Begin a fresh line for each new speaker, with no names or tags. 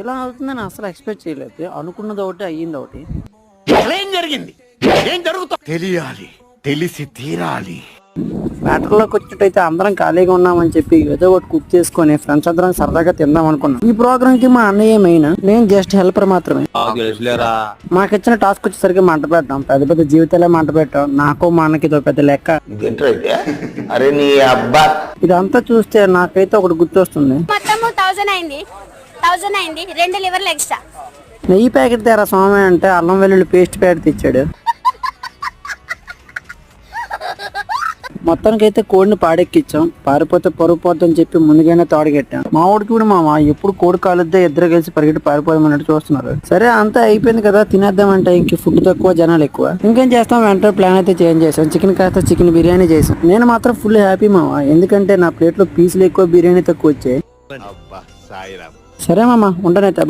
ఇలా అవుతుందని అసలు ఎక్స్పెక్ట్ చేయలేదు. అనుకున్నది ఒకటి, అయ్యింది ఒకటి.
ఏం జరిగింది, ఏం జరుగుతుంది తెలియాలి, తెలిసి తీరాలి.
మ్యాటర్లోకి వచ్చినట్టయితే అందరం ఖాళీగా ఉన్నామని చెప్పి ఏదో ఒకటి కుక్ చేసుకొని ఫ్రెండ్స్ అందరం సరదాగా తిందాం అనుకున్నాం. ఈ ప్రోగ్రామ్ కి మా అన్నయ్య మెయిన్, నేను జస్ట్ హెల్పర్ మాత్రమే. మాకు ఇచ్చిన టాస్క్ వచ్చేసరికి మంట పెట్టాం. పెద్ద పెద్ద జీవితాలే మంట పెట్టాం. నాకు మా అన్నకి ఇదో పెద్ద లెక్క.
అరే నీ అబ్బా,
ఇదంతా చూస్తే నాకైతే ఒకటి గుర్తొస్తుంది.
మొత్తం 1000 అయింది 2 లివర్లు ఎక్స్ట్రా.
నెయ్యి ప్యాకెట్ తేరా స్వామి అంటే అల్లం వెల్లుల్లి పేస్ట్ ప్యాకెట్ తెచ్చాడు. మొత్తానికి అయితే కోడిని పాడెక్కిచ్చాం. పారిపోతే పరుగు పోద్దని చెప్పి ముందుగానే తోడగెట్టాం. మా ఊడికి కూడా మామ ఎప్పుడు కోడి కాలుద్దే ఇద్దరు కలిసి పరిగెట్టి పారిపోదామన్నట్టు చూస్తున్నారు. సరే అంతా అయిపోయింది కదా, తినేద్దామంటే ఇంక ఫుడ్ తక్కువ జనాలు ఎక్కువ. ఇంకేం చేస్తాం, వెంటనే ప్లాన్ అయితే చేంజ్ చేసాం. చికెన్ కాస్త చికెన్ బిర్యానీ చేసాం. నేను మాత్రం ఫుల్ హ్యాపీ మామ, ఎందుకంటే నా ప్లేట్ లో పీసులు ఎక్కువ బిర్యానీ తక్కువ వచ్చాయి. సరే మామ, ఉండనైతే.